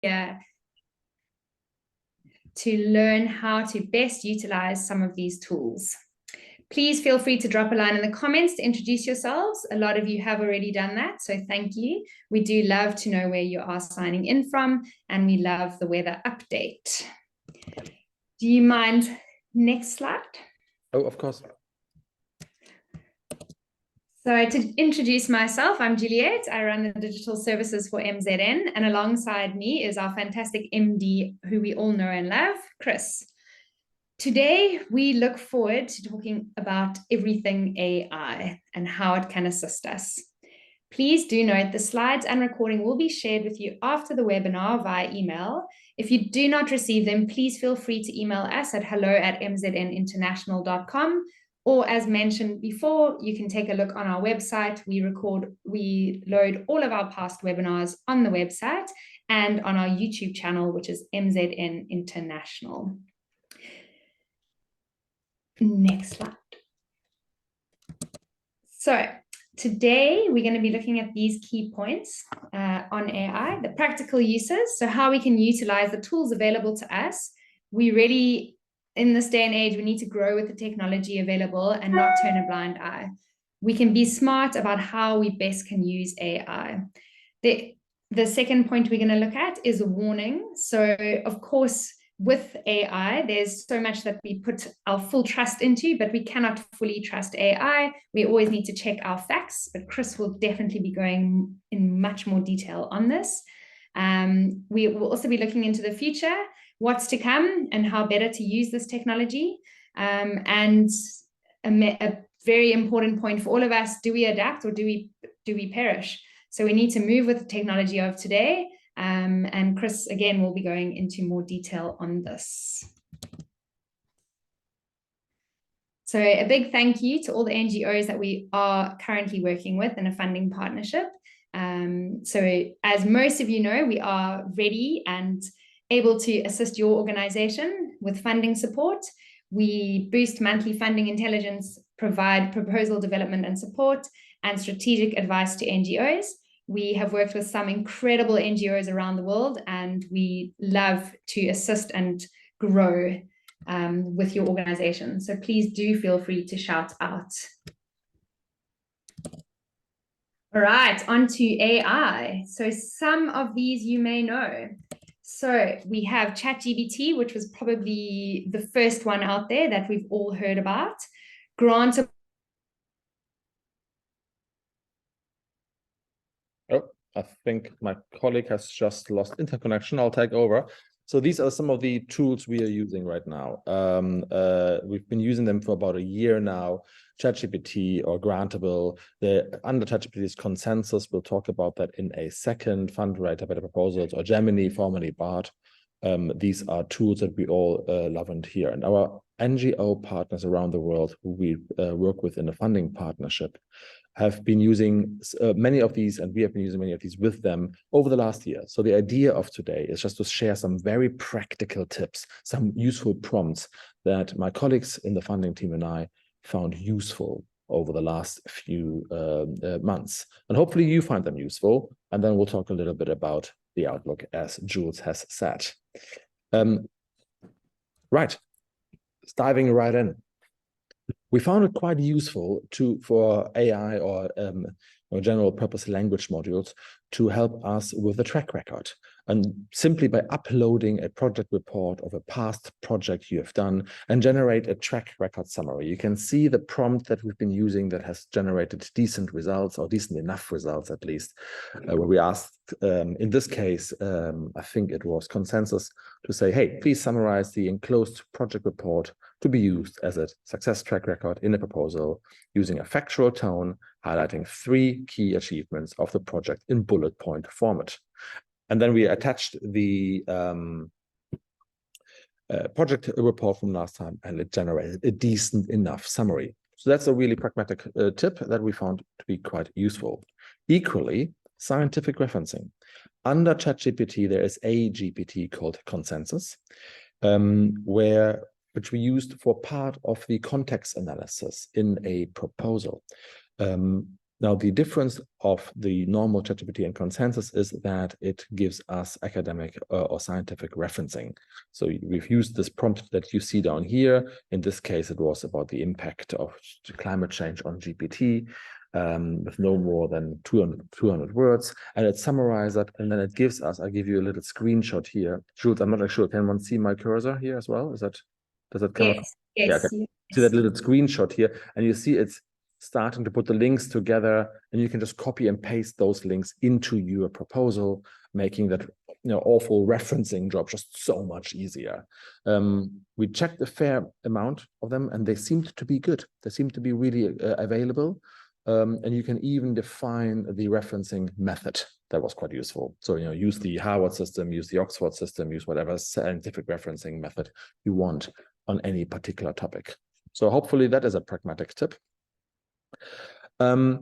to learn how to best utilize some of these tools. Please feel free to drop a line in the comments to introduce yourselves. A lot of you have already done that, so thank you. We do love to know where you are signing in from, and we love the weather update. Do you mind? Next slide. Oh, of course. So to introduce myself, I'm Juliet. I run the digital services for MZN, and alongside me is our fantastic MD, who we all know and love, Chris. Today, we look forward to talking about everything AI and how it can assist us. Please do note the slides and recording will be shared with you after the webinar via email. If you do not receive them, please feel free to email us at hello@mzninternational.com, or as mentioned before, you can take a look on our website. We load all of our past webinars on the website and on our YouTube channel, which is MZN International. Next slide. So today we're going to be looking at these key points on AI, the practical uses, so how we can utilize the tools available to us. We really, in this day and age, we need to grow with the technology available and not turn a blind eye. We can be smart about how we best can use AI. The second point we're going to look at is a warning. So of course, with AI, there's so much that we put our full trust into, but we cannot fully trust AI. We always need to check our facts, but Chris will definitely be going in much more detail on this. We will also be looking into the future, what's to come, and how better to use this technology. And a very important point for all of us, do we adapt or do we perish? So we need to move with the technology of today. And Chris, again, will be going into more detail on this. So a big thank you to all the NGOs that we are currently working with in a funding partnership. So as most of you know, we are ready and able to assist your organization with funding support. We boost monthly funding intelligence, provide proposal development and support, and strategic advice to NGOs. We have worked with some incredible NGOs around the world, and we love to assist and grow with your organization. So please do feel free to shout out. All right, on to AI. So some of these you may know. So we have ChatGPT, which was probably the first one out there that we've all heard about. Grantable. Oh, I think my colleague has just lost interconnection. I'll take over. So these are some of the tools we are using right now. We've been using them for about a year now. ChatGPT or Grantable. Under ChatGPT is Consensus. We'll talk about that in a second. Fundraiser, Better Proposals, or Gemini, formerly BART. These are tools that we all love and hear. And our NGO partners around the world who we work with in a funding partnership have been using many of these, and we have been using many of these with them over the last year. So the idea of today is just to share some very practical tips, some useful prompts that my colleagues in the funding team and I found useful over the last few months. And hopefully you find them useful. And then we'll talk a little bit about the outlook, as Jules has said. Right, diving right in. We found it quite useful for AI or general purpose language modules to help us with a track record. And simply by uploading a project report of a past project you have done and generate a track record summary, you can see the prompt that we've been using that has generated decent results, or decent enough results at least, where we asked, in this case, I think it was Consensus, to say, hey, please summarize the enclosed project report to be used as a success track record in a proposal using a factual tone, highlighting 3 key achievements of the project in bullet point format. And then we attached the project report from last time, and it generated a decent enough summary. So that's a really pragmatic tip that we found to be quite useful. Equally, scientific referencing. Under ChatGPT, there is a GPT called Consensus, which we used for part of the context analysis in a proposal. Now, the difference of the normal ChatGPT and Consensus is that it gives us academic or scientific referencing. So we've used this prompt that you see down here. In this case, it was about the impact of climate change on GPT with no more than 200 words. And it summarizes that, and then it gives us, I'll give you a little screenshot here. Jules, I'm not sure, can one see my cursor here as well? Does that come up? Yes. Yeah, okay. See that little screenshot here, and you see it's starting to put the links together, and you can just copy and paste those links into your proposal, making that awful referencing job just so much easier. We checked a fair amount of them, and they seemed to be good. They seemed to be really available, and you can even define the referencing method. That was quite useful. So use the Harvard system, use the Oxford system, use whatever scientific referencing method you want on any particular topic. So hopefully that is a pragmatic tip. What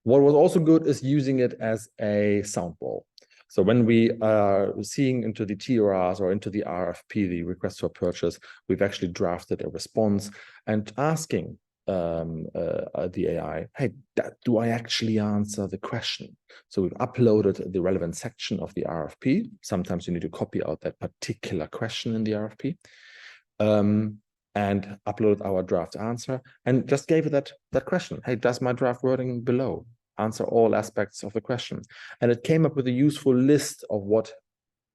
was also good is using it as a soundball. So when we are seeing into the TORs or into the RFP, the request for purchase, we've actually drafted a response and asking the AI, hey, do I actually answer the question? So we've uploaded the relevant section of the RFP. Sometimes you need to copy out that particular question in the RFP. And upload our draft answer and just gave it that question. Hey, does my draft wording below answer all aspects of the question? And it came up with a useful list of what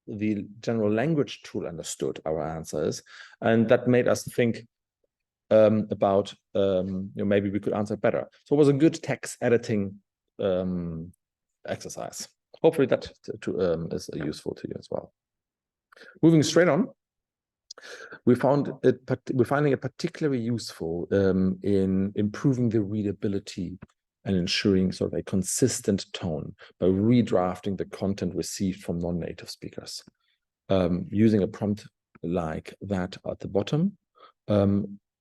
the general language tool understood our answer is. And that made us think about maybe we could answer better. So it was a good text editing exercise. Hopefully that is useful to you as well. Moving straight on. We're finding it particularly useful in improving the readability and ensuring sort of a consistent tone by redrafting the content received from non-native speakers. Using a prompt like that at the bottom,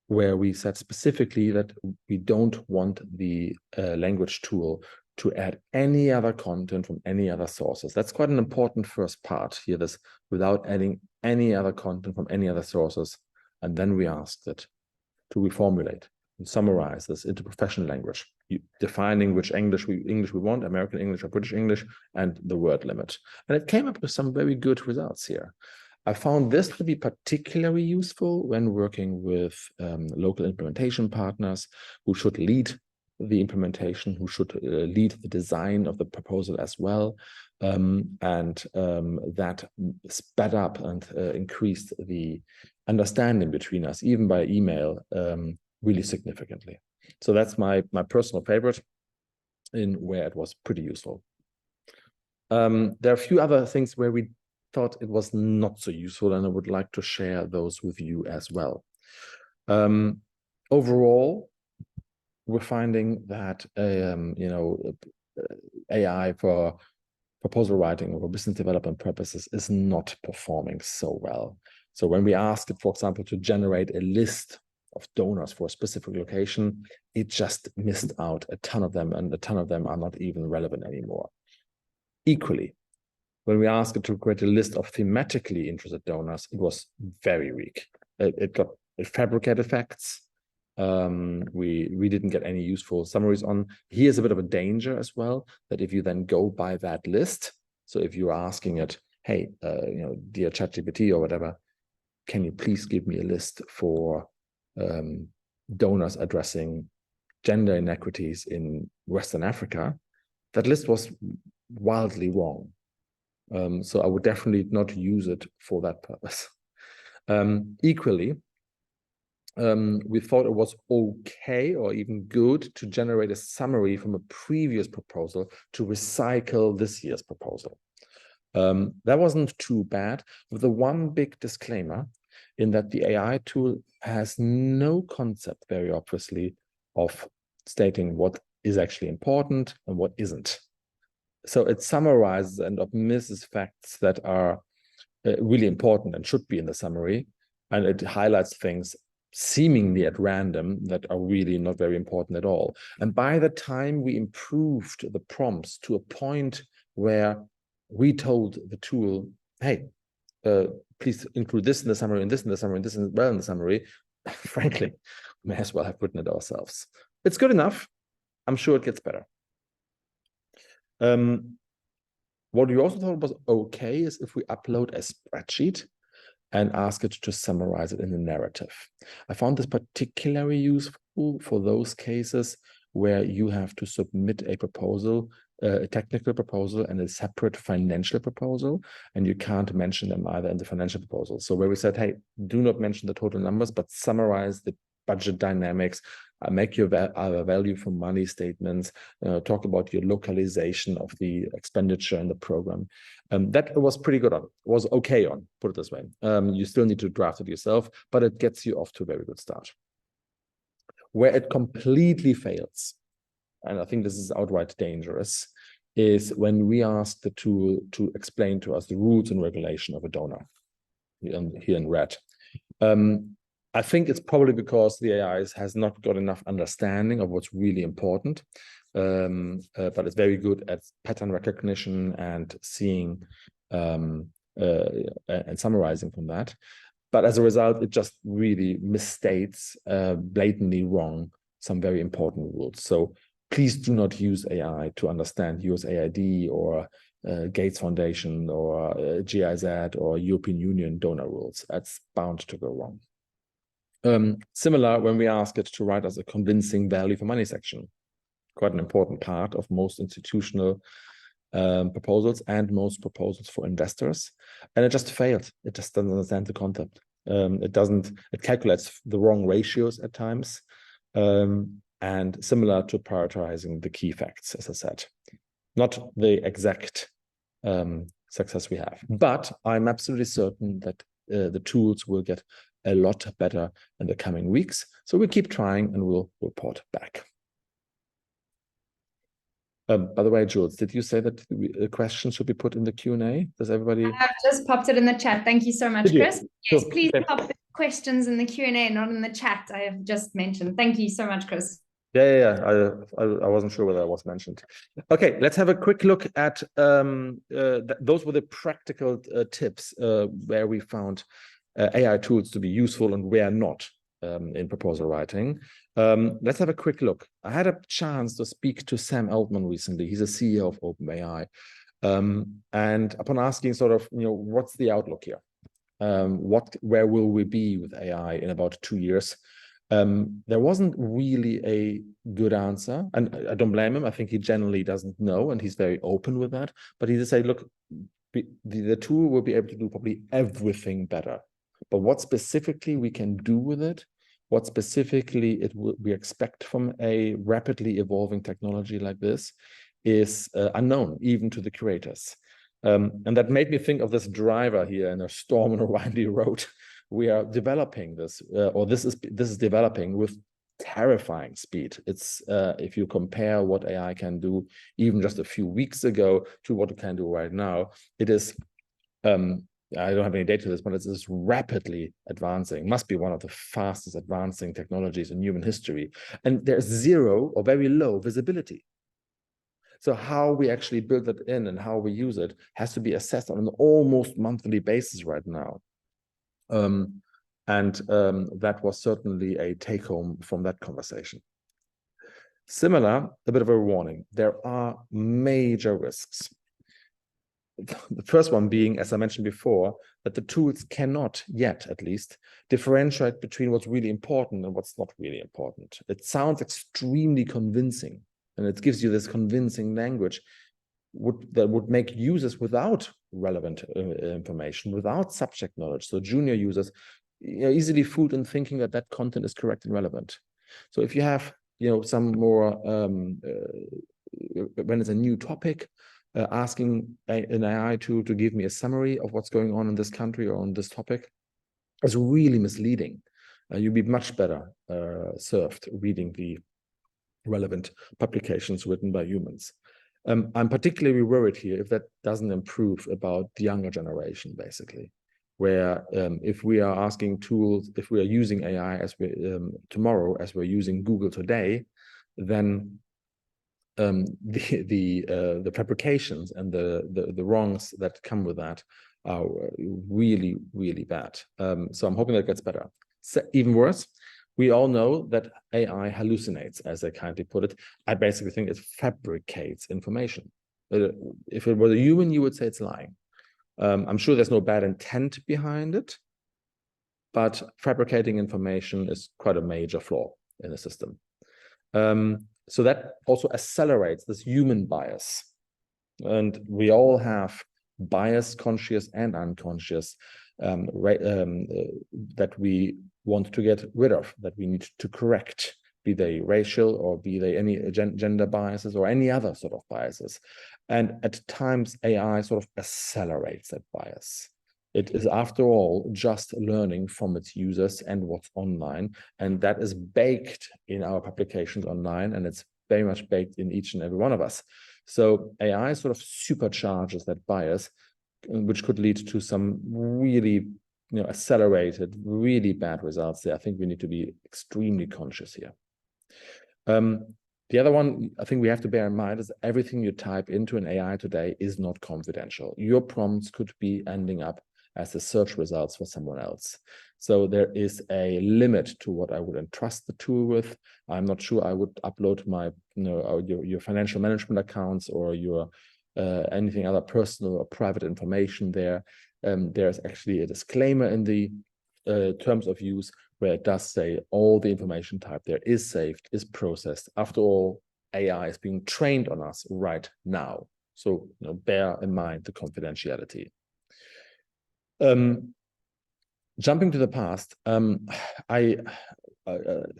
where we said specifically that we don't want the language tool to add any other content from any other sources. That's quite an important first part here, this without adding any other content from any other sources. And then we asked it to reformulate and summarize this into professional language, defining which English we want, American English or British English, and the word limit. And it came up with some very good results here. I found this to be particularly useful when working with local implementation partners who should lead the implementation, who should lead the design of the proposal as well. That sped up and increased the understanding between us, even by email, really significantly. So that's my personal favorite in where it was pretty useful. There are a few other things where we thought it was not so useful, and I would like to share those with you as well. Overall, we're finding that AI for proposal writing or business development purposes is not performing so well. So when we ask it, for example, to generate a list of donors for a specific location, it just missed out a ton of them, and a ton of them are not even relevant anymore. Equally, when we asked it to create a list of thematically interested donors, it was very weak. It fabricated facts. We didn't get any useful summaries on. Here's a bit of a danger as well, that if you then go by that list, so if you're asking it, hey, dear ChatGPT or whatever, can you please give me a list for donors addressing gender inequities in Western Africa, that list was wildly wrong. So I would definitely not use it for that purpose. Equally, we thought it was okay or even good to generate a summary from a previous proposal to recycle this year's proposal. That wasn't too bad, with the one big disclaimer in that the AI tool has no concept, very obviously, of stating what is actually important and what isn't. So it summarizes and omisses facts that are really important and should be in the summary, and it highlights things seemingly at random that are really not very important at all. And by the time we improved the prompts to a point where we told the tool, hey, please include this in the summary, and this in the summary, and this as well in the summary, frankly, we may as well have written it ourselves. It's good enough. I'm sure it gets better. What we also thought was okay is if we upload a spreadsheet and ask it to summarize it in a narrative. I found this particularly useful for those cases where you have to submit a proposal, a technical proposal and a separate financial proposal, and you can't mention them either in the financial proposal. So where we said, hey, do not mention the total numbers, but summarize the budget dynamics, make your value for money statements, talk about your localization of the expenditure in the program. That was pretty good on, was okay on, put it this way. You still need to draft it yourself, but it gets you off to a very good start. Where it completely fails, and I think this is outright dangerous, is when we ask the tool to explain to us the rules and regulation of a donor, here in red. I think it's probably because the AI has not got enough understanding of what's really important, but it's very good at pattern recognition and seeing and summarizing from that. But as a result, it just really misstates, blatantly wrong, some very important rules. So please do not use AI to understand USAID or Gates Foundation or GIZ or European Union donor rules. That's bound to go wrong. Similar when we ask it to write us a convincing value for money section, quite an important part of most institutional proposals and most proposals for investors, and it just failed. It just doesn't understand the concept. It calculates the wrong ratios at times, and similar to prioritizing the key facts, as I said, not the exact success we have. But I'm absolutely certain that the tools will get a lot better in the coming weeks. So we'll keep trying and we'll report back. By the way, Jules, did you say that the questions should be put in the Q&A? Does everybody? I've just popped it in the chat. Thank you so much, Chris. Yes, Sure. please Okay. pop the questions in the Q&A, not in the chat. I have just mentioned. Thank you so much, Chris. Yeah. I wasn't sure whether I was mentioned. Okay, let's have a quick look at those were the practical tips where we found AI tools to be useful and where not in proposal writing. Let's have a quick look. I had a chance to speak to Sam Altman recently. He's a CEO of OpenAI. And upon asking sort of, what's the outlook here? Where will we be with AI in about 2 years? There wasn't really a good answer, and I don't blame him. I think he generally doesn't know, and he's very open with that. But he just said, look, the tool will be able to do probably everything better. But what specifically we can do with it, what specifically we expect from a rapidly evolving technology like this is unknown, even to the creators. And that made me think of this driver here in a storm on a windy road. We are developing this, or this is developing with terrifying speed. It's if you compare what AI can do even just a few weeks ago to what it can do right now, it is I don't have any data to this, but it's rapidly advancing. Must be one of the fastest advancing technologies in human history. And there's zero or very low visibility. So how we actually build it in and how we use it has to be assessed on an almost monthly basis right now. That was certainly a take-home from that conversation. Similar, a bit of a warning. There are major risks. The first one being, as I mentioned before, that the tools cannot yet, at least, differentiate between what's really important and what's not really important. It sounds extremely convincing, and it gives you this convincing language that would make users without relevant information, without subject knowledge, so junior users, easily fooled in thinking that that content is correct and relevant. So if you have, some more, when it's a new topic, asking an AI tool to give me a summary of what's going on in this country or on this topic is really misleading. You'd be much better served reading the relevant publications written by humans. I'm particularly worried here if that doesn't improve about the younger generation, basically, where if we are asking tools, if we are using AI as we tomorrow, as we're using Google today, then the fabrications and the wrongs that come with that are really, really bad. So I'm hoping that gets better. So even worse, we all know that AI hallucinates, as I kindly put it. I basically think it fabricates information. if it was a human, you would say it's lying. I'm sure there's no bad intent behind it, but fabricating information is quite a major flaw in the system. So that also accelerates this human bias. And we all have bias, conscious and unconscious, that we want to get rid of, that we need to correct, be they racial or be they any gender biases or any other sort of biases. And at times, AI sort of accelerates that bias. It is, after all, just learning from its users and what's online. And that is baked in our publications online, and it's very much baked in each and every one of us. So AI sort of supercharges that bias, which could lead to some really, accelerated, really bad results there. I think we need to be extremely conscious here. The other one I think we have to bear in mind is everything you type into an AI today is not confidential. Your prompts could be ending up as the search results for someone else. So there is a limit to what I would entrust the tool with. I'm not sure I would upload my, your financial management accounts or your anything other personal or private information there. There's actually a disclaimer in the terms of use where it does say all the information type there is saved, is processed. After all, AI is being trained on us right now. So bear in mind the confidentiality. Jumping to the past, I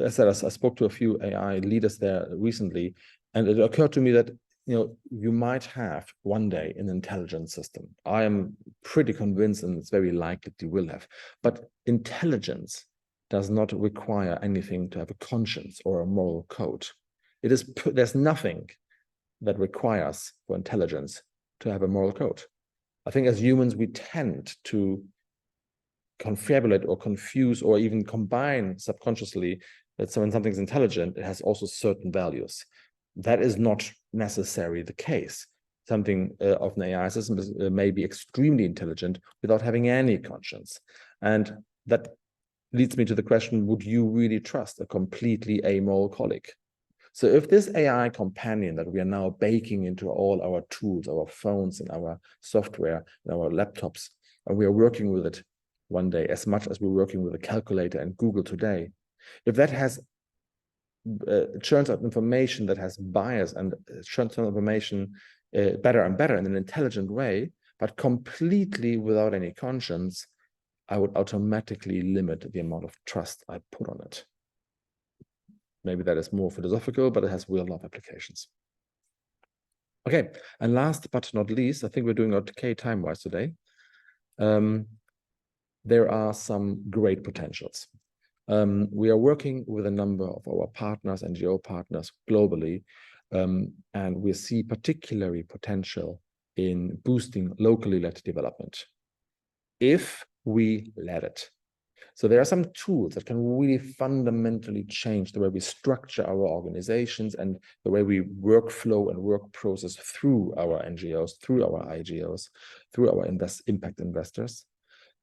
said, I spoke to a few AI leaders there recently, and it occurred to me that you might have one day an intelligent system. I am pretty convinced, and it's very likely you will have. But intelligence does not require anything to have a conscience or a moral code. There's nothing that requires for intelligence to have a moral code. I think as humans, we tend to confabulate or confuse or even combine subconsciously that when something's intelligent, it has also certain values. That is not necessarily the case. Something of an AI system may be extremely intelligent without having any conscience. And that leads me to the question, would you really trust a completely amoral colleague? So if this AI companion that we are now baking into all our tools, our phones and our software and our laptops, and we are working with it one day as much as we're working with a calculator and Google today, if that has churns out information that has bias and churns out information better and better in an intelligent way, but completely without any conscience, I would automatically limit the amount of trust I put on it. Maybe that is more philosophical, but it has real-life applications. Okay, and last but not least, I think we're doing okay time-wise today. There are some great potentials. We are working with a number of our partners, NGO partners globally, and we see particularly potential in boosting locally led development, if we let it. So there are some tools that can really fundamentally change the way we structure our organizations and the way we workflow and work process through our NGOs, through our IGOs, through our impact investors,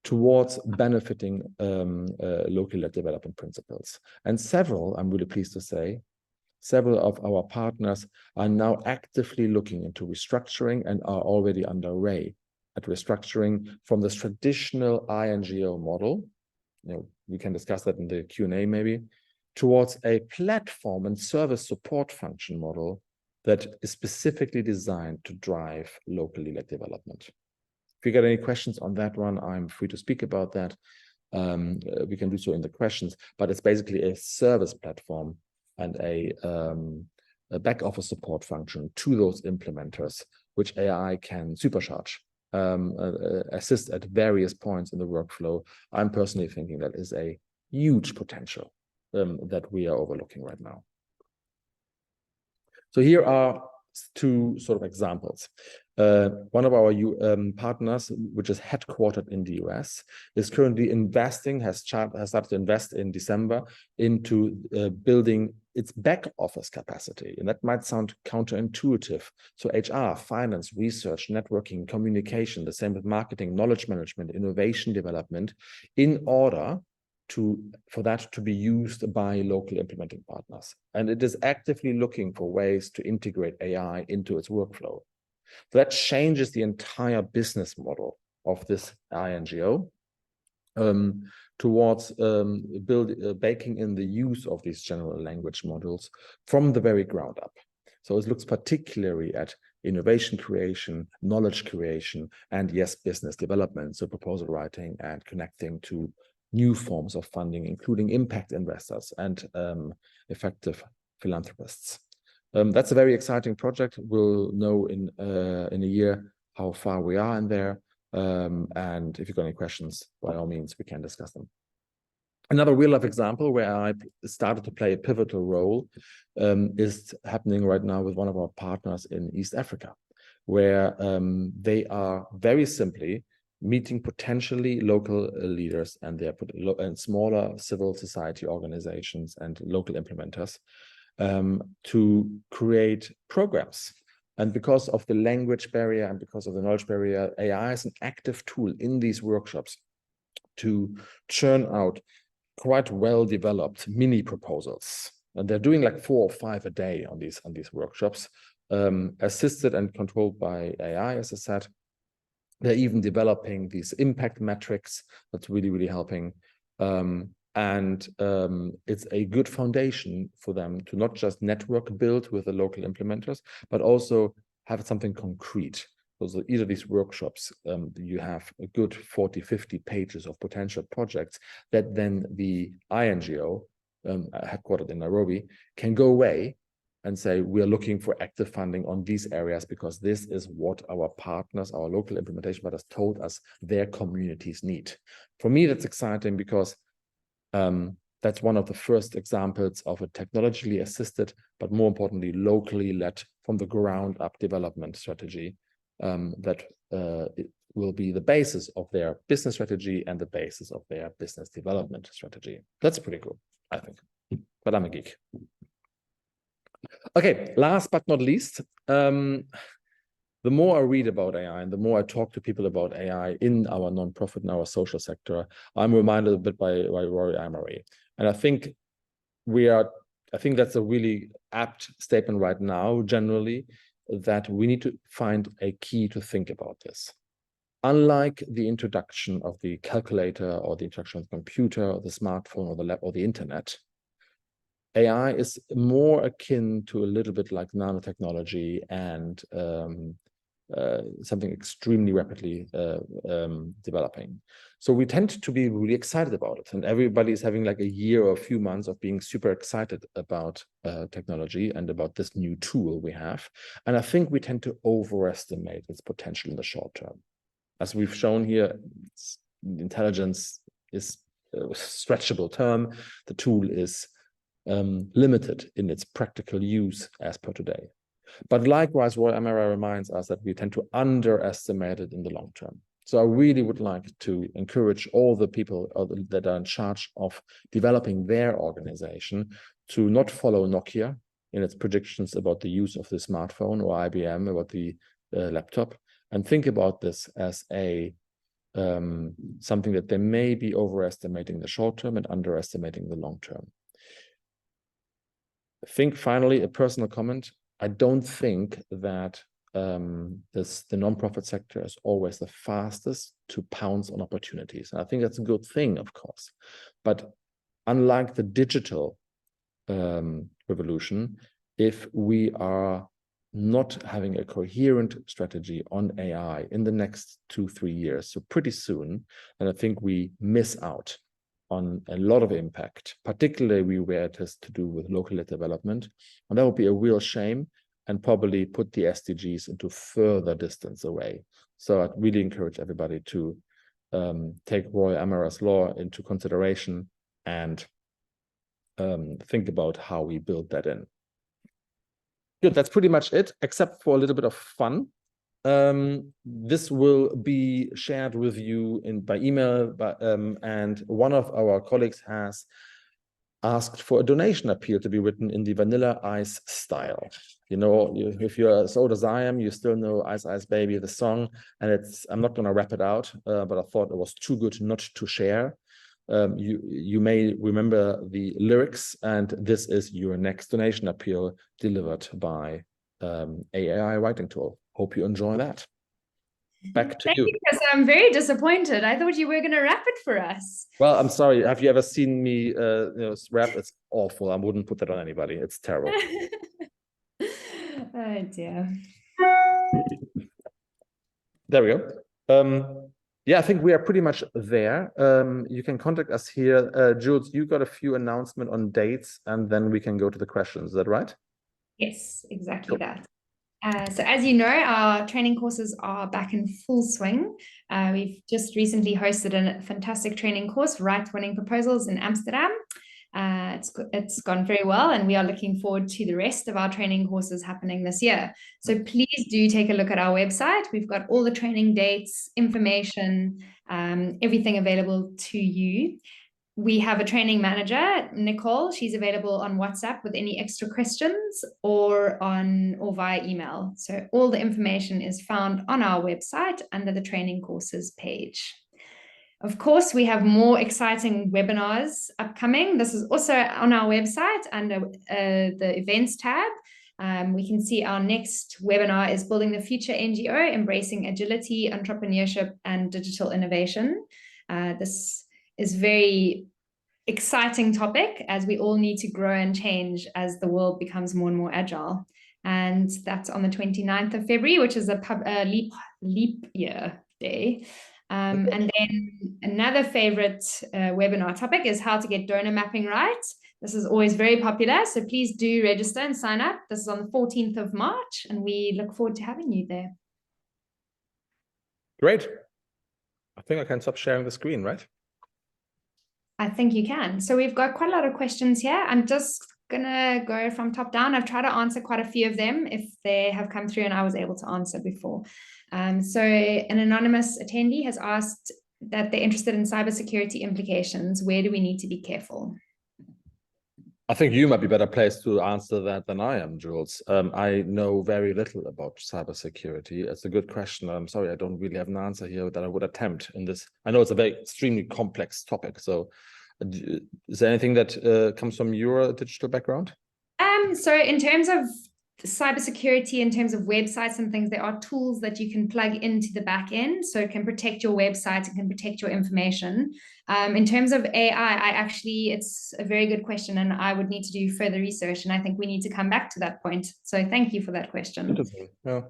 towards benefiting locally led development principles. And several, I'm really pleased to say, several of our partners are now actively looking into restructuring and are already underway at restructuring from this traditional INGO model. We can discuss that in the Q&A maybe, towards a platform and service support function model that is specifically designed to drive locally led development. If you get any questions on that one, I'm free to speak about that. We can do so in the questions, but it's basically a service platform and a back office support function to those implementers, which AI can supercharge, assist at various points in the workflow. I'm personally thinking that is a huge potential that we are overlooking right now. So here are two sort of examples. One of our partners, which is headquartered in the US, is currently investing, has started to invest in December into building its back office capacity. And that might sound counterintuitive. So HR, finance, research, networking, communication, the same with marketing, knowledge management, innovation development, in order for that to be used by local implementing partners. And it is actively looking for ways to integrate AI into its workflow. So that changes the entire business model of this INGO towards baking in the use of these general language models from the very ground up. So it looks particularly at innovation creation, knowledge creation, and yes, business development, so proposal writing and connecting to new forms of funding, including impact investors and effective philanthropists. That's a very exciting project. We'll know in a year how far we are in there. And if you've got any questions, by all means, we can discuss them. Another real-life example where I started to play a pivotal role is happening right now with one of our partners in East Africa, where they are very simply meeting potentially local leaders and smaller civil society organizations and local implementers to create programs. And because of the language barrier and because of the knowledge barrier, AI is an active tool in these workshops to churn out quite well-developed mini proposals. And they're doing like 4 or 5 a day on these workshops, assisted and controlled by AI, as I said. They're even developing these impact metrics. That's really, really helping. It's a good foundation for them to not just network build with the local implementers, but also have something concrete. So either these workshops, you have a good 40, 50 pages of potential projects that then the INGO, headquartered in Nairobi, can go away and say, we are looking for active funding on these areas because this is what our partners, our local implementation partners told us their communities need. For me, that's exciting because that's one of the first examples of a technologically assisted, but more importantly, locally led from the ground up development strategy that it will be the basis of their business strategy and the basis of their business development strategy. That's pretty cool, I think, but I'm a geek. Okay, last but not least, the more I read about AI and the more I talk to people about AI in our nonprofit and our social sector, I'm reminded a bit by Rory Emery. And I think that's a really apt statement right now, generally, that we need to find a key to think about this. Unlike the introduction of the calculator or the introduction of the computer or the smartphone or the lab or the internet, AI is more akin to a little bit like nanotechnology and something extremely rapidly developing. So we tend to be really excited about it, and everybody is having like a year or a few months of being super excited about technology and about this new tool we have. And I think we tend to overestimate its potential in the short term. As we've shown here, intelligence is a stretchable term. The tool is limited in its practical use as per today. But likewise, Roy Emery reminds us that we tend to underestimate it in the long term. So I really would like to encourage all the people that are in charge of developing their organization to not follow Nokia in its predictions about the use of the smartphone or IBM about the laptop, and think about this as a something that they may be overestimating the short term and underestimating the long term. I think finally, a personal comment. I don't think that the nonprofit sector is always the fastest to pounce on opportunities. And I think that's a good thing, of course. But unlike the digital revolution, if we are not having a coherent strategy on AI in the next 2-3 years, so pretty soon, and I think we miss out on a lot of impact, particularly where it has to do with local development. And that would be a real shame and probably put the SDGs into further distance away. So I'd really encourage everybody to take Roy Emery's law into consideration and think about how we build that in. Good, that's pretty much it, except for a little bit of fun. This will be shared with you by email, and one of our colleagues has asked for a donation appeal to be written in the Vanilla Ice style. You know, if you're as old as I am, you still know Ice Ice Baby, the song, and I'm not going to rap it out, but I thought it was too good not to share. You may remember the lyrics, and this is your next donation appeal delivered by AI writing tool. hope you enjoy that. Back to you. Because I'm very disappointed. I thought you were going to wrap it for us. Well, I'm sorry. Have you ever seen me rap? It's awful. I wouldn't put that on anybody. It's terrible. Oh dear. There we go. Yeah, I think we are pretty much there. You can contact us here. Jules, you got a few announcements on dates, and then we can go to the questions. Is that right? Yes, exactly that. So as you know, our training courses are back in full swing. We've just recently hosted a fantastic training course, Right Winning Proposals in Amsterdam. It's gone very well, and we are looking forward to the rest of our training courses happening this year. So please do take a look at our website. We've got all the training dates, information, everything available to you. We have a training manager, Nicole. She's available on WhatsApp with any extra questions or via email. So all the information is found on our website under the training courses page. Of course, we have more exciting webinars upcoming. This is also on our website under the events tab. We can see our next webinar is Building the Future NGO, Embracing Agility, Entrepreneurship, and Digital Innovation. This is very exciting topic as we all need to grow and change as the world becomes more and more agile. And that's on the 29th of February, which is a leap year day. And then another favorite webinar topic is how to get donor mapping right. This is always very popular, so please do register and sign up. This is on the 14th of March, and we look forward to having you there. Great. I think I can stop sharing the screen, right? I think you can. So we've got quite a lot of questions here. I'm just going to go from top down. I've tried to answer quite a few of them if they have come through and I was able to answer before. So an anonymous attendee has asked that they're interested in cybersecurity implications. Where do we need to be careful? I think you might be better placed to answer that than I am, Jules. I know very little about cybersecurity. It's a good question. I'm sorry, I don't really have an answer here that I would attempt in this. I know it's a very extremely complex topic. So is there anything that comes from your digital background? So in terms of cybersecurity, in terms of websites and things, there are tools that you can plug into the back end, so it can protect your website, it can protect your information. In terms of AI, it's a very good question, and I would need to do further research, and I think we need to come back to that point. So thank you for that question. Interesting. Yeah.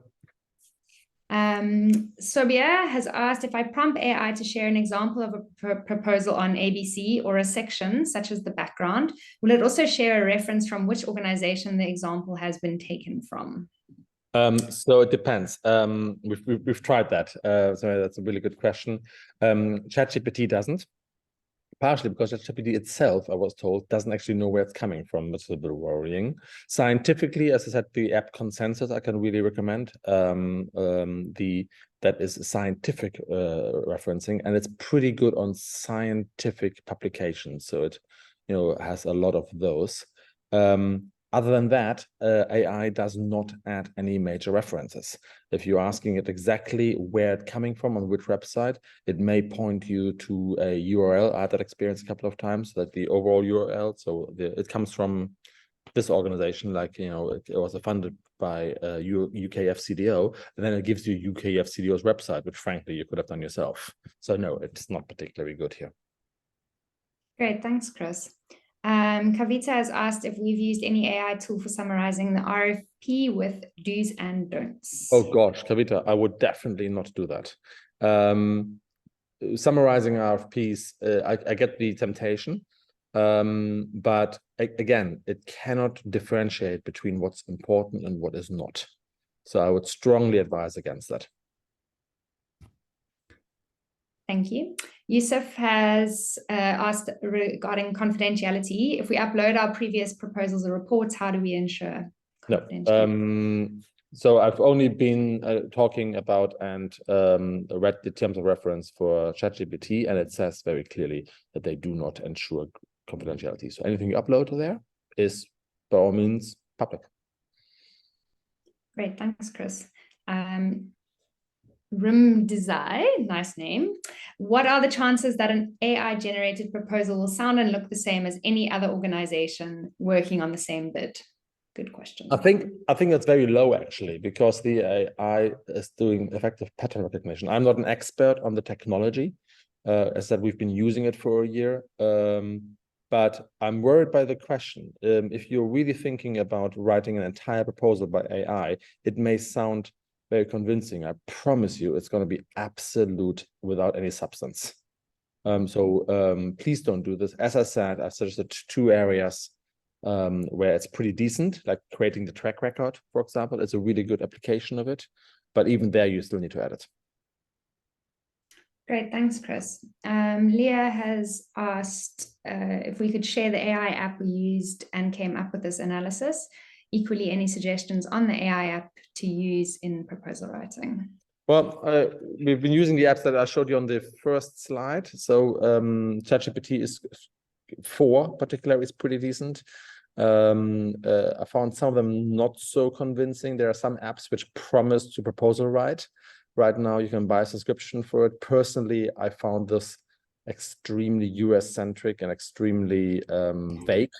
Sobia has asked, if I prompt AI to share an example of a proposal on ABC or a section, such as the background, will it also share a reference from which organization the example has been taken from? So it depends. We've tried that. So that's a really good question. ChatGPT doesn't. Partially because ChatGPT itself, I was told, doesn't actually know where it's coming from. That's a bit worrying. Scientifically, as I said, the app Consensus I can really recommend. That is scientific referencing, and it's pretty good on scientific publications. So it, has a lot of those. Other than that, AI does not add any major references. If you're asking it exactly where it's coming from, on which website, it may point you to a URL. I had that experience a couple of times, that the overall URL, so it comes from this organization, like, it was funded by UK FCDO, and then it gives you UK FCDO's website, which frankly, you could have done yourself. So no, it's not particularly good here. Great, thanks, Chris. Kavita has asked if we've used any AI tool for summarizing the RFP with do's and don'ts. Oh gosh, Kavita, I would definitely not do that. Summarizing RFPs, I get the temptation, but again, it cannot differentiate between what's important and what is not. So I would strongly advise against that. Thank you. Yusuf has asked regarding confidentiality. If we upload our previous proposals or reports, how do we ensure confidentiality? No. So I've only been talking about and read the terms of reference for ChatGPT, and it says very clearly that they do not ensure confidentiality. So anything you upload there is, by all means, public. Great, thanks, Chris. Rim Desai, nice name. What are the chances that an AI-generated proposal will sound and look the same as any other organization working on the same bid? good questions? I think that's very low actually, because the AI is doing effective pattern recognition. I'm not an expert on the technology. As I said, we've been using it for a year. But I'm worried by the question. If you're really thinking about writing an entire proposal by AI, it may sound very convincing. I promise you, it's going to be absolute without any substance. Please don't do this. As I said, I've suggested 2 areas where it's pretty decent, like creating the track record, for example. It's a really good application of it, but even there, you still need to add it. Great, thanks, Chris. Leah has asked if we could share the AI app we used and came up with this analysis. Equally, any suggestions on the AI app to use in proposal writing? Well, we've been using the apps that I showed you on the first slide. So ChatGPT is 4 particularly is pretty decent. I found some of them not so convincing. There are some apps which promise to proposal write. Right now, you can buy a subscription for it. Personally, I found this extremely US-centric and extremely vague.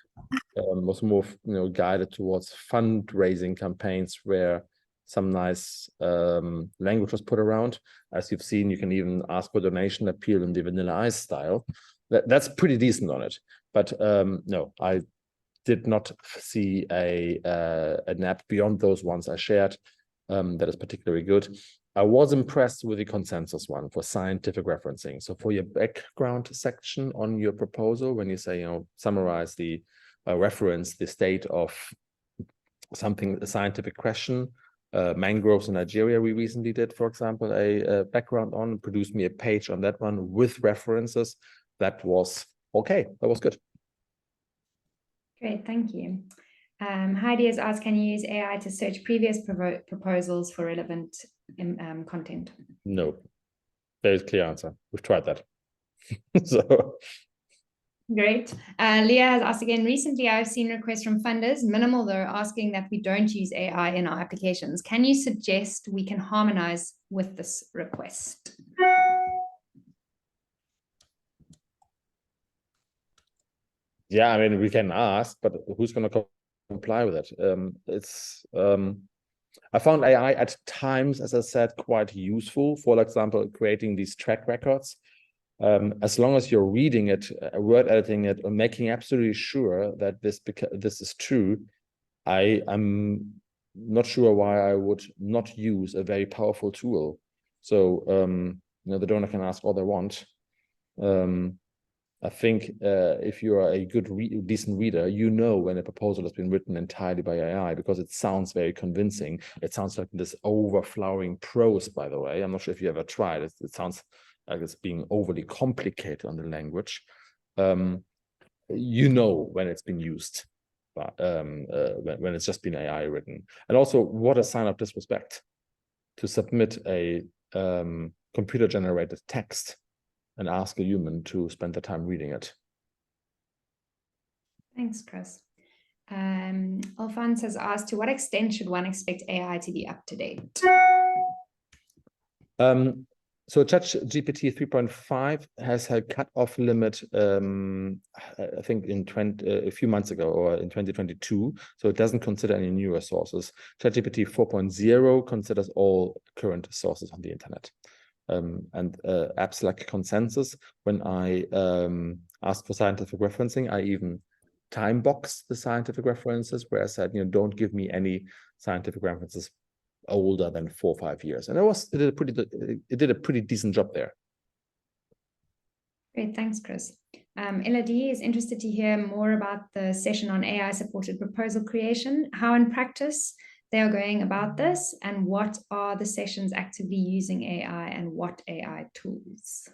Was more, guided towards fundraising campaigns where some nice language was put around. As you've seen, you can even ask for donation appeal in the Vanilla Ice style. That's pretty decent on it. But no, I did not see an app beyond those ones I shared that is particularly good. I was impressed with the consensus one for scientific referencing. So for your background section on your proposal, when you say, summarize the reference, the state of something, a scientific question, mangroves in Nigeria, we recently did, for example, a background on, produced me a page on that one with references. That was okay. That was good. Great, thank you. Heidi has asked, can you use AI to search previous proposals for relevant content? No, very clear answer. We've tried that. So great. Leah has asked again, recently I've seen requests from funders, minimal though, asking that we don't use AI in our applications. Can you suggest we can harmonize with this request? Yeah, I mean, we can ask, but who's going to comply with it? I found AI at times, as I said, quite useful. For example, creating these track records. As long as you're reading it, word editing it, or making absolutely sure that this is true, I'm not sure why I would not use a very powerful tool. So the donor can ask all they want. I think if you are a good, decent reader, when a proposal has been written entirely by AI, because it sounds very convincing. It sounds like this overflowing prose, by the way. I'm not sure if you ever tried it. It sounds like it's being overly complicated on the language. When it's been used, but when it's just been AI written. And also, what a sign of disrespect to submit a computer-generated text and ask a human to spend the time reading it. Thanks, Chris. Alphonse has asked, to what extent should one expect AI to be up to date? So ChatGPT 3.5 has a cutoff limit, I think a few months ago, or in 2022. So it doesn't consider any newer sources. ChatGPT 4.0 considers all current sources on the internet. And apps like Consensus, when I asked for scientific referencing, I even time boxed the scientific references, where I said, don't give me any scientific references older than 4 or 5 years. And it did a pretty decent job there. Great, thanks, Chris. Elodie is interested to hear more about the session on AI-supported proposal creation, how in practice they are going about this, and what are the sessions actively using AI and what AI tools?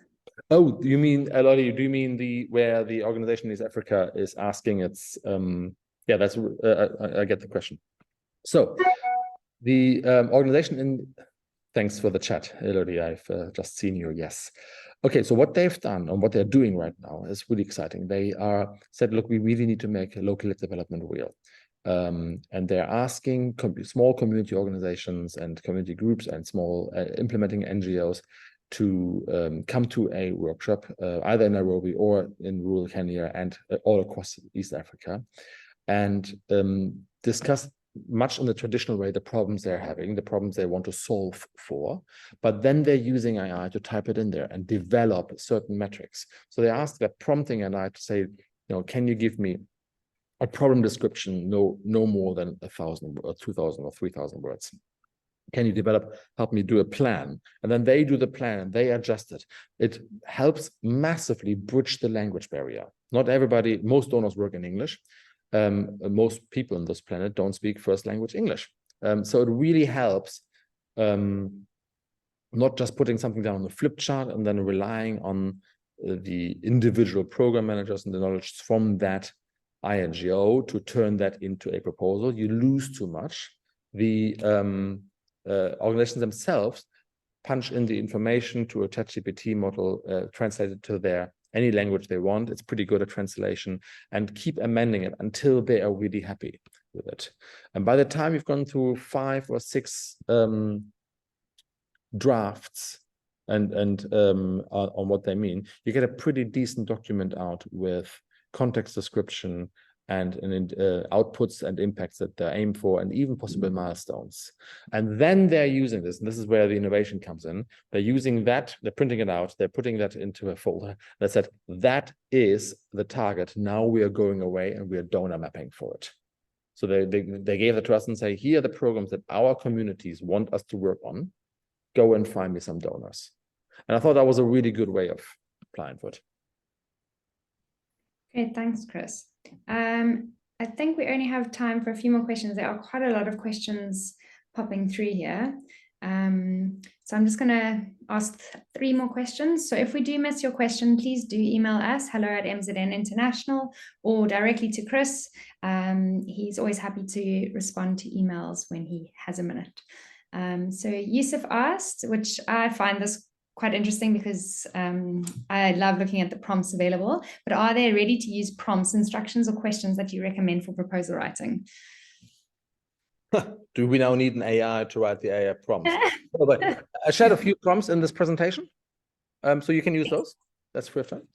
Oh, you mean, Elodie, do you mean where the organization East Africa is asking its, yeah, that's, I get the question. So the organization thanks for the chat, Elodie, I've just seen you, yes. Okay, so what they've done and what they're doing right now is really exciting. They said, look, we really need to make local development real. And they're asking small community organizations and community groups and small implementing NGOs to come to a workshop, either in Nairobi or in rural Kenya and all across East Africa, and discuss much in the traditional way the problems they're having, the problems they want to solve for, but then they're using AI to type it in there and develop certain metrics. So they ask that prompting AI to say, can you give me a problem description no more than 1,000 or 2,000 or 3,000 words? Can you help me do a plan? And then they do the plan and they adjust it. It helps massively bridge the language barrier. Not everybody, most donors work in English. Most people on this planet don't speak first language English. So it really helps not just putting something down on the flip chart and then relying on the individual program managers and the knowledge from that INGO to turn that into a proposal. You lose too much. The organizations themselves punch in the information to a ChatGPT model, translate it to any language they want. It's pretty good at translation, and keep amending it until they are really happy with it. And by the time you've gone through 5 or 6 drafts and on what they mean, you get a pretty decent document out with context description and outputs and impacts that they aim for, and even possible milestones. And then they're using this, and this is where the innovation comes in. They're using that, they're printing it out, they're putting that into a folder that said, that is the target. Now we are going away and we are donor mapping for it. So they gave that to us and say, here are the programs that our communities want us to work on. Go and find me some donors. And I thought that was a really good way of applying for it. Okay, thanks, Chris. I think we only have time for a few more questions. There are quite a lot of questions popping through here. So I'm just going to ask 3 more questions. So if we do miss your question, please do email us, hello@MZN International, or directly to Chris. He's always happy to respond to emails when he has a minute. So Yusuf asked, which I find this quite interesting because I love looking at the prompts available, but are there ready-to-use prompts, instructions, or questions that you recommend for proposal writing? Do we now need an AI to write the AI prompts? But I shared a few prompts in this presentation, so you can use those. That's free of time.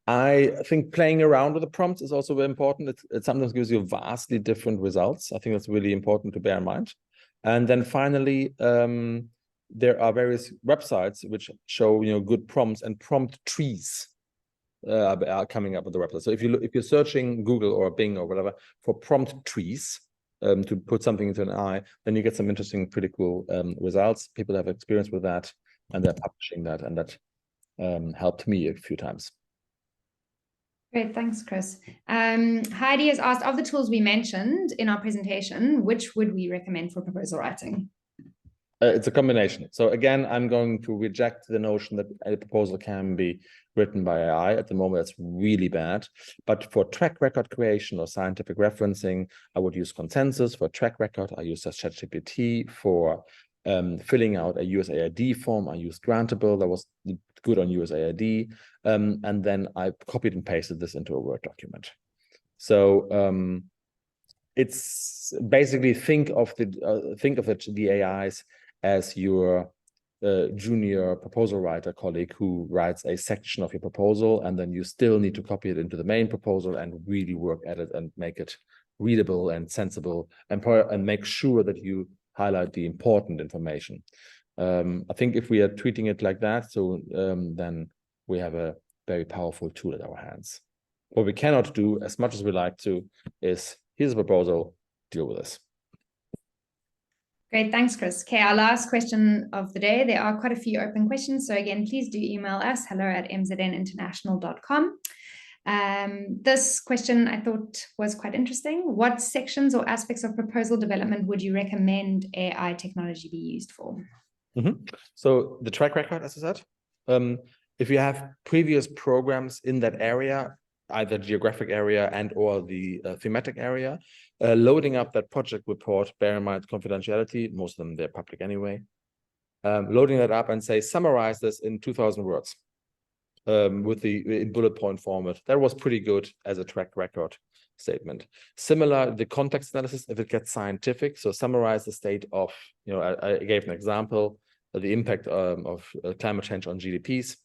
I think playing around with the prompts is also very important. It sometimes gives you vastly different results. I think that's really important to bear in mind. And then finally, there are various websites which show good prompts, and prompt trees are coming up with the website. So if you're searching Google or Bing or whatever for prompt trees to put something into an AI, then you get some interesting, pretty cool results. People have experience with that, and they're publishing that, and that helped me a few times. Great, thanks, Chris. Heidi has asked, of the tools we mentioned in our presentation, which would we recommend for proposal writing? It's a combination. So again, I'm going to reject the notion that a proposal can be written by AI. At the moment, that's really bad. But for track record creation or scientific referencing, I would use Consensus. For track record, I use ChatGPT. For filling out a USAID form, I used Grantable. That was good on USAID. And then I copied and pasted this into a Word document. So it's basically think of the AIs as your junior proposal writer colleague who writes a section of your proposal, and then you still need to copy it into the main proposal and really work at it and make it readable and sensible, and make sure that you highlight the important information. I think if we are treating it like that, so then we have a very powerful tool at our hands. What we cannot do, as much as we like to, is here's a proposal, deal with this. Great, thanks, Chris. Okay, our last question of the day. There are quite a few open questions. So again, please do email us, hello@mzninternational.com. This question I thought was quite interesting. What sections or aspects of proposal development would you recommend AI technology be used for? So the track record, as I said, if you have previous programs in that area, either geographic area and or the thematic area, loading up that project report, bear in mind confidentiality, most of them, they're public anyway, loading that up and say, summarize this in 2,000 words with in bullet point format. That was pretty good as a track record statement. Similar, the context analysis, if it gets scientific, so summarize the state of, I gave an example, the impact of climate change on GDPs.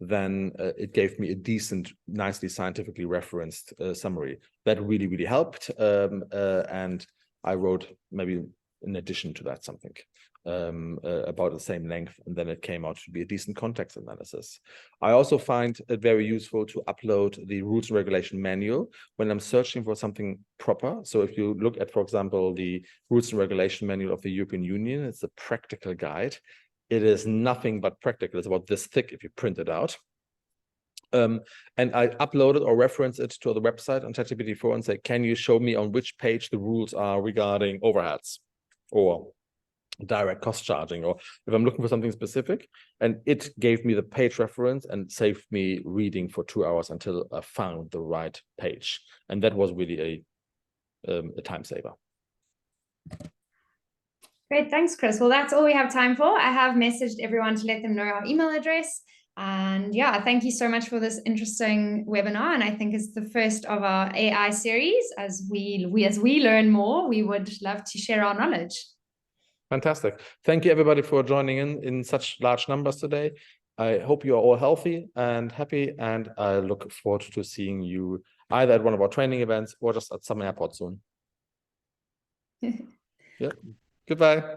then it gave me a decent, nicely scientifically referenced summary. That really, really helped. And I wrote maybe in addition to that something about the same length, and then it came out to be a decent context analysis. I also find it very useful to upload the rules and regulation manual when I'm searching for something proper. So if you look at, for example, the rules and regulation manual of the European Union, it's a practical guide. It is nothing but practical. It's about this thick if you print it out. And I upload it or reference it to the website on ChatGPT-4 and say, can you show me on which page the rules are regarding overheads or direct cost charging, or if I'm looking for something specific. And it gave me the page reference and saved me reading for 2 hours until I found the right page. And that was really a time saver. Great, thanks, Chris. Well, that's all we have time for. I have messaged everyone to let them know our email address. And yeah, thank you so much for this interesting webinar. And I think it's the first of our AI series. As we learn more, we would love to share our knowledge. Fantastic. Thank you, everybody, for joining in such large numbers today. I hope you are all healthy and happy, and I look forward to seeing you either at one of our training events or just at some airport soon. Yep. Goodbye.